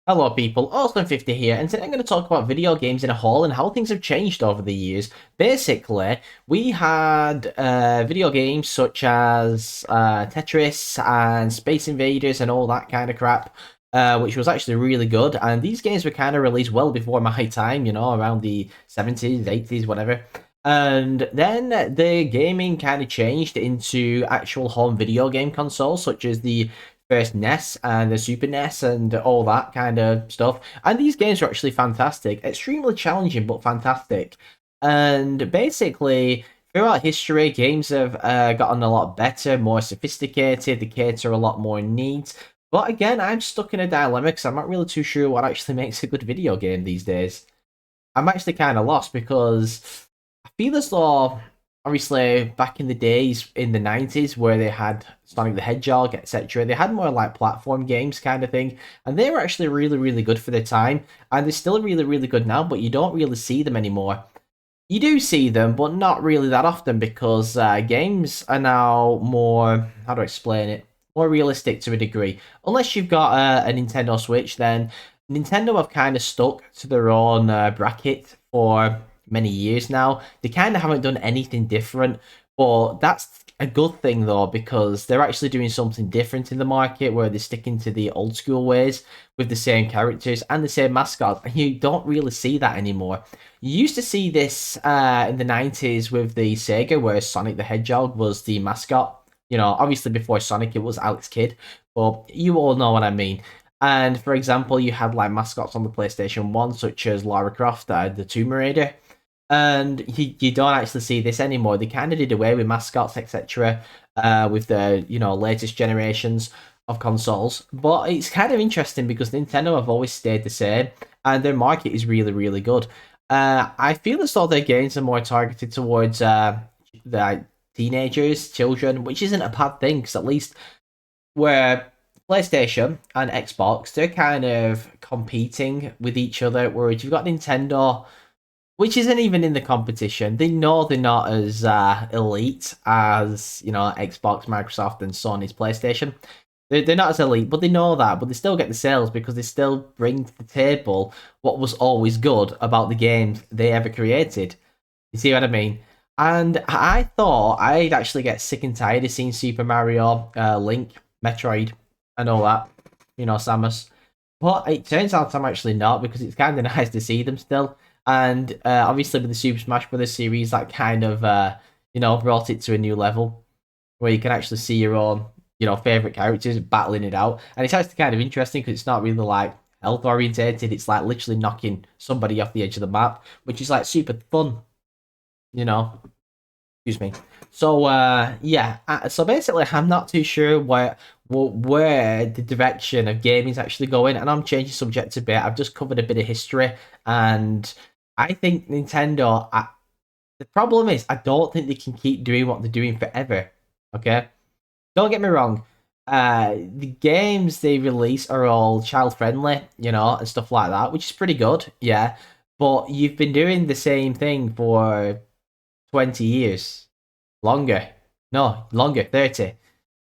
Hello people, AWSOM50 here, and today I'm going to talk about video games in a whole and how things have changed over the years. Basically, we had video games such as Tetris and Space Invaders and all that kind of crap, which was actually really good, and these games were kind of released well before my time, around the 70s, 80s, whatever. And then the gaming kind of changed into actual home video game consoles, such as the first NES and the Super NES and all that kind of stuff. And these games are actually fantastic, extremely challenging but fantastic. And basically, throughout history, games have gotten a lot better, more sophisticated. They cater a lot more needs. But again, I'm stuck in a dilemma because I'm not really too sure what actually makes a good video game these days. I'm actually kind of lost because I feel as though, obviously, back in the days in the 90s where they had Sonic the Hedgehog, etc., they had more like platform games kind of thing, and they were actually really, really good for their time, and they're still really, really good now, but you don't really see them anymore. You do see them, but not really that often because games are now more, how do I explain it? More realistic to a degree. Unless you've got a Nintendo Switch, then Nintendo have kind of stuck to their own bracket for many years now. They kind of haven't done anything different, but that's a good thing though because they're actually doing something different in the market where they're sticking to the old school ways with the same characters and the same mascots, and you don't really see that anymore. You used to see this in the 90s with the Sega, where Sonic the Hedgehog was the mascot. Obviously before Sonic, it was Alex Kidd, but you all know what I mean. And for example, you had like mascots on the PlayStation 1, such as Lara Croft, the Tomb Raider. And you don't actually see this anymore. They kind of did away with mascots, etc., with the latest generations of consoles. But it's kind of interesting because Nintendo have always stayed the same, and their market is really, really good. I feel as though their games are more targeted towards the teenagers, children, which isn't a bad thing because at least where PlayStation and Xbox, they're kind of competing with each other, whereas you've got Nintendo, which isn't even in the competition. They know they're not as elite as Xbox, Microsoft, and Sony's PlayStation. They're not as elite, but they know that. But they still get the sales because they still bring to the table what was always good about the games they ever created. You see what I mean? And I thought I'd actually get sick and tired of seeing Super Mario, Link, Metroid, and all that. Samus. But it turns out I'm actually not because it's kind of nice to see them still. And obviously with the Super Smash Bros. Series, that kind of brought it to a new level where you can actually see your own favorite characters battling it out, and it's actually kind of interesting because it's not really like health orientated. It's like literally knocking somebody off the edge of the map, which is like super fun. You know, Excuse me. So yeah, so basically, I'm not too sure where the direction of gaming is actually going, and I'm changing subject a bit. I've just covered a bit of history, and I think Nintendo. The problem is, I don't think they can keep doing what they're doing forever. Okay, don't get me wrong. The games they release are all child friendly, and stuff like that, which is pretty good. Yeah, but you've been doing the same thing for 20 years. Longer. No, longer, 30.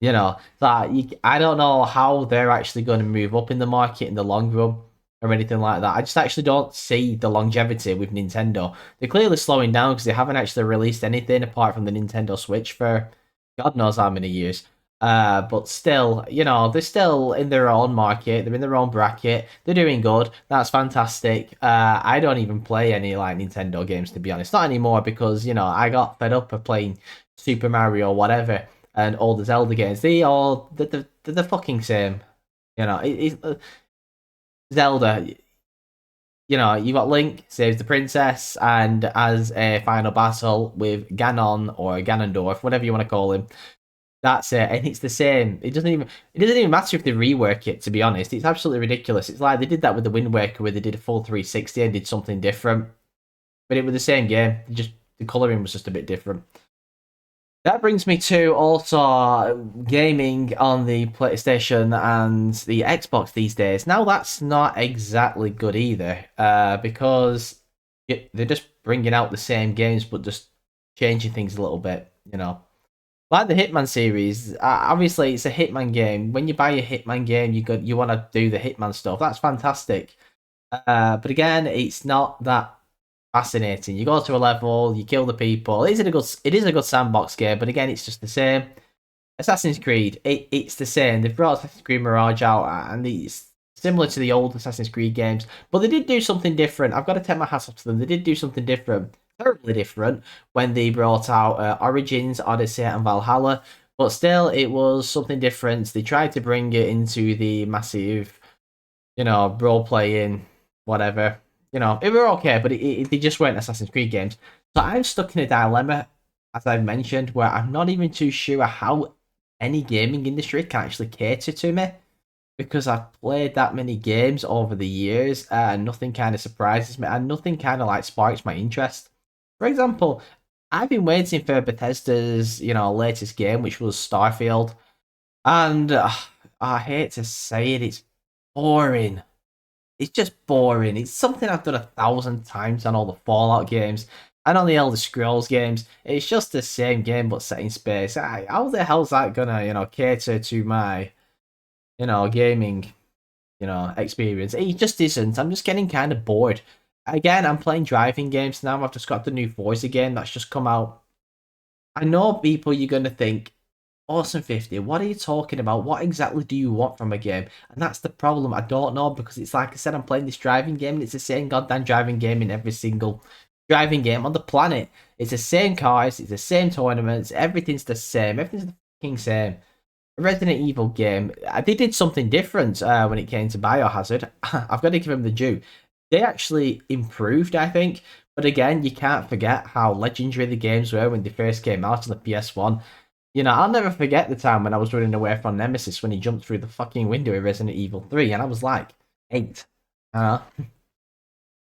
I don't know how they're actually going to move up in the market in the long run or anything like that. I just actually don't see the longevity with Nintendo. They're clearly slowing down because they haven't actually released anything apart from the Nintendo Switch for God knows how many years. But still, they're still in their own market. They're in their own bracket. They're doing good. That's fantastic. I don't even play any like Nintendo games to be honest. Not anymore because I got fed up of playing Super Mario, whatever, and all the Zelda games. They're the fucking same. Zelda. You got Link saves the princess, and as a final battle with Ganon or Ganondorf, whatever you want to call him. That's it, and it's the same. It doesn't even matter if they rework it. To be honest, it's absolutely ridiculous. It's like they did that with the Wind Waker, where they did a full 360 and did something different, but it was the same game. Just the coloring was just a bit different. That brings me to also gaming on the PlayStation and the Xbox these days. Now that's not exactly good either, because they're just bringing out the same games but just changing things a little bit. Like the Hitman series, obviously it's a Hitman game. When you buy a Hitman game, you want to do the Hitman stuff. That's fantastic. But again, it's not that fascinating. You go to a level, you kill the people. It is a good sandbox game, but again, it's just the same. Assassin's Creed, it's the same. They've brought Assassin's Creed Mirage out, and it's similar to the old Assassin's Creed games, but they did do something different. I've got to take my hat off to them. They did do something different, terribly different, when they brought out Origins, Odyssey, and Valhalla. But still, it was something different. They tried to bring it into the massive, role playing, whatever. It were okay, but they just weren't Assassin's Creed games. So I'm stuck in a dilemma, as I've mentioned, where I'm not even too sure how any gaming industry can actually cater to me, because I've played that many games over the years and nothing kind of surprises me and nothing kind of like sparks my interest. For example, I've been waiting for Bethesda's, latest game, which was Starfield, and I hate to say it, it's boring. It's just boring. It's something I've done 1,000 times on all the Fallout games and on the Elder Scrolls games. It's just the same game but set in space. How the hell's that gonna, cater to my, gaming, experience? It just isn't. I'm just getting kind of bored. Again, I'm playing driving games now. I've just got the new Forza game that's just come out. I know people, you're gonna think, Awesome 50, what are you talking about? What exactly do you want from a game? And that's the problem. I don't know, because it's like I said, I'm playing this driving game and it's the same goddamn driving game in every single driving game on the planet. It's the same cars, it's the same tournaments, everything's the same. Everything's the fucking same. Resident Evil game, they did something different when it came to Biohazard. I've got to give them the due. They actually improved, I think. But again, you can't forget how legendary the games were when they first came out on the PS1. I'll never forget the time when I was running away from Nemesis when he jumped through the fucking window in Resident Evil 3, and I was like 8. So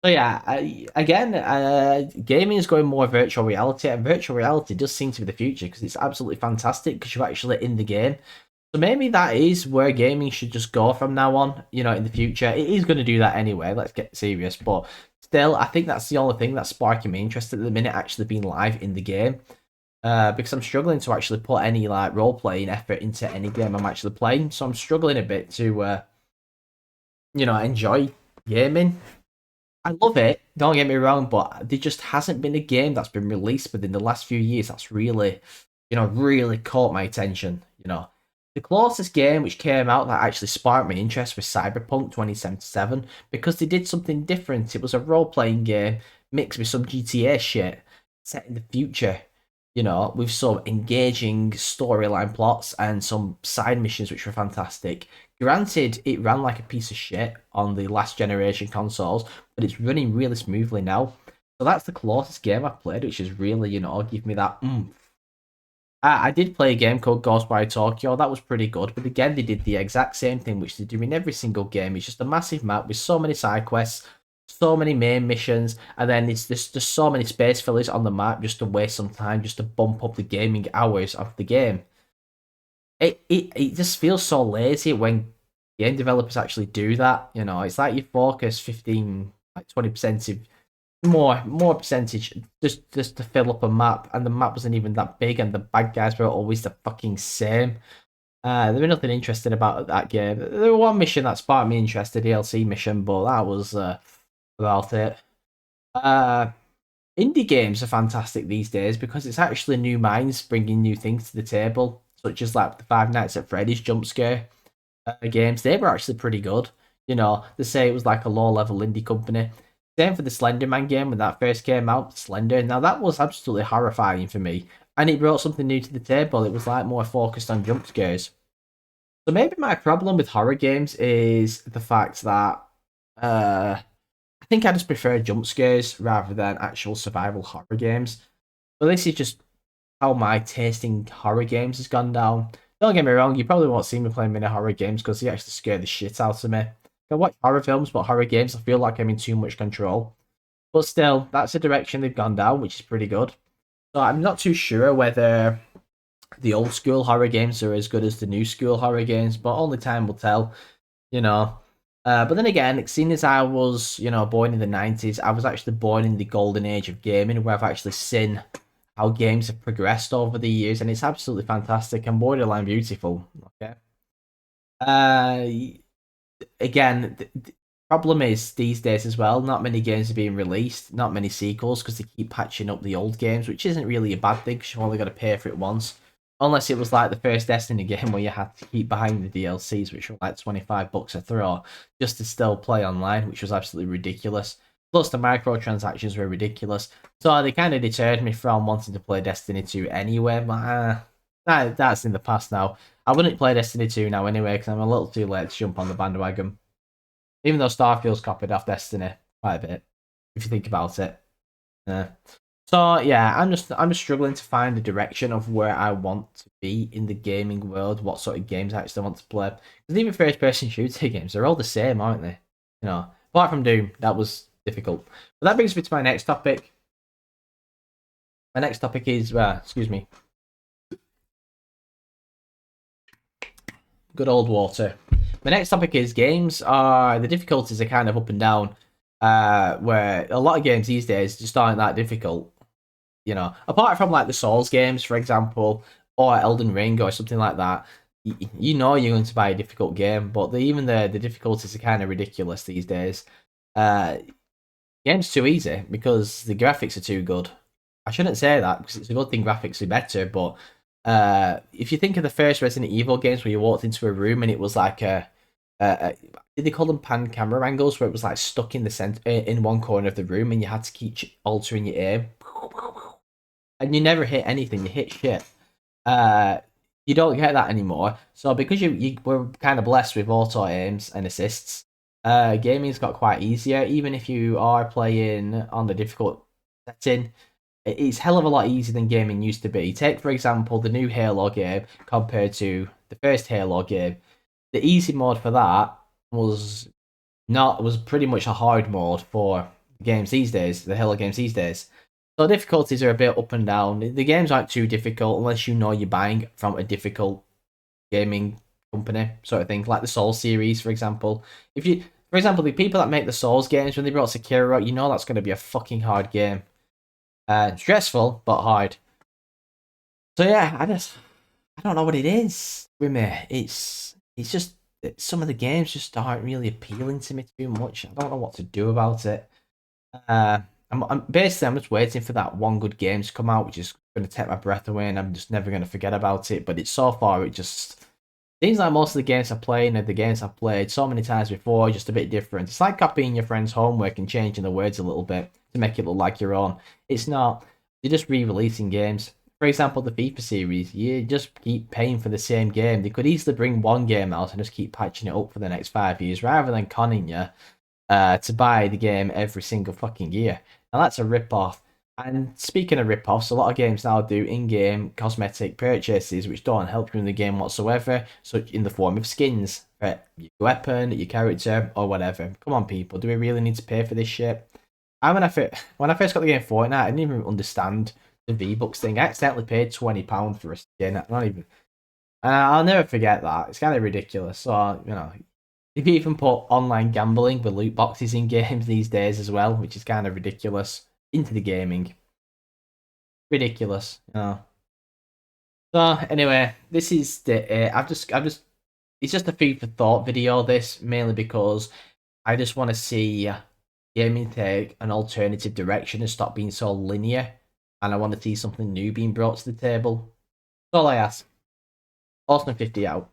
yeah, again, gaming is going more virtual reality, and virtual reality does seem to be the future because it's absolutely fantastic because you're actually in the game. So maybe that is where gaming should just go from now on, in the future. It is going to do that anyway, let's get serious, but still, I think that's the only thing that's sparking me interest at the minute, actually being live in the game. Because I'm struggling to actually put any like role playing effort into any game I'm actually playing, so I'm struggling a bit to enjoy gaming. I love it, don't get me wrong, but there just hasn't been a game that's been released within the last few years that's really, really caught my attention. The closest game which came out that actually sparked my interest was Cyberpunk 2077 because they did something different. It was a role playing game mixed with some GTA shit set in the future, with some engaging storyline plots and some side missions which were fantastic. Granted, it ran like a piece of shit on the last generation consoles, but it's running really smoothly now. So that's the closest game I've played, which is really, give me that I did play a game called Ghostwire Tokyo. That was pretty good, but again, they did the exact same thing, which they do in every single game. It's just a massive map with so many side quests, so many main missions, and then it's just so many space fillers on the map just to waste some time, just to bump up the gaming hours of the game. It just feels so lazy when game developers actually do that. It's like you focus 15, like 20% of more percentage just to fill up a map, and the map wasn't even that big, and the bad guys were always the fucking same. There was nothing interesting about that game. There was one mission that sparked me interest, a DLC mission, but that was about it. Uh, Indie games are fantastic these days because it's actually new minds bringing new things to the table, such as like the Five Nights at Freddy's jump scare games. They were actually pretty good. They say it was like a low level indie company. Same for the Slender Man game when that first came out, Slender. Now that was absolutely horrifying for me, and it brought something new to the table. It was like more focused on jump scares. So maybe my problem with horror games is the fact that I think I just prefer jump scares rather than actual survival horror games. But this is just how my tasting horror games has gone down. Don't get me wrong, you probably won't see me playing many horror games because they actually scare the shit out of me. I watch horror films, but horror games, I feel like I'm in too much control. But still, that's the direction they've gone down, which is pretty good. So I'm not too sure whether the old school horror games are as good as the new school horror games, but only time will tell, you know. But then again, seeing as I was, born in the 90s, I was actually born in the golden age of gaming where I've actually seen how games have progressed over the years, and it's absolutely fantastic and borderline beautiful. Okay. Uh, Again, the problem is these days as well. Not many games are being released, not many sequels because they keep patching up the old games, which isn't really a bad thing because you've only got to pay for it once. Unless it was like the first Destiny game where you had to keep buying the DLCs, which were like $25 a throw, just to still play online, which was absolutely ridiculous. Plus, the microtransactions were ridiculous. So they kind of deterred me from wanting to play Destiny 2 anyway. But that's in the past now. I wouldn't play Destiny 2 now anyway because I'm a little too late to jump on the bandwagon. Even though Starfield's copied off Destiny quite a bit, if you think about it. Yeah. So yeah, I'm just struggling to find the direction of where I want to be in the gaming world, what sort of games I actually want to play. Because even first person shooter games, they're all the same, aren't they? You know, apart from Doom, that was difficult. But that brings me to my next topic. My next topic is excuse me. Good old water. My next topic is games are the difficulties are kind of up and down. Where a lot of games these days just aren't that difficult. You know, apart from like the Souls games, for example, or Elden Ring or something like that. You know you're going to buy a difficult game, but even the difficulties are kind of ridiculous these days. Uh, Game's too easy because the graphics are too good. I shouldn't say that because it's a good thing graphics are better, but if you think of the first Resident Evil games where you walked into a room and it was like a did they call them pan camera angles where it was like stuck in the center in one corner of the room and you had to keep altering your aim and you never hit anything, you hit shit. Uh, you don't get that anymore. So because you were kind of blessed with auto aims and assists, gaming's got quite easier. Even if you are playing on the difficult setting, it's hell of a lot easier than gaming used to be. Take for example the new Halo game compared to the first Halo game. The easy mode for that was was pretty much a hard mode for games these days, the Halo games these days. So difficulties are a bit up and down. The games aren't too difficult unless you know you're buying from a difficult gaming company, sort of thing, like the Souls series, for example. If you, for example, the people that make the Souls games, when they brought Sekiro, you know that's going to be a fucking hard game. Stressful, but hard. So yeah, I don't know what it is with me. It's just some of the games just aren't really appealing to me too much. I don't know what to do about it. I'm basically I'm just waiting for that one good game to come out, which is going to take my breath away, and I'm just never going to forget about it. But it's so far, it just seems like most of the games I play and the games I've played so many times before are just a bit different. It's like copying your friend's homework and changing the words a little bit to make it look like your own. It's not. You're just re-releasing games. For example, the FIFA series, you just keep paying for the same game. They could easily bring one game out and just keep patching it up for the next 5 years rather than conning you to buy the game every single fucking year. Now that's a rip-off. And speaking of rip-offs, a lot of games now do in-game cosmetic purchases which don't help you in the game whatsoever, such in the form of skins for your weapon, your character, or whatever. Come on, people, do we really need to pay for this shit? When I first got the game Fortnite, I didn't even understand the V-Bucks thing. I accidentally paid £20 for a skin. Not even. And I'll never forget that. It's kind of ridiculous. So, you know, if you even put online gambling with loot boxes in games these days as well, which is kind of ridiculous, into the gaming. Ridiculous, you know. So anyway, this is the it's just a food for thought video. This mainly because I just want to see gaming take an alternative direction and stop being so linear, and I want to see something new being brought to the table. That's all I ask. Austin 50 out.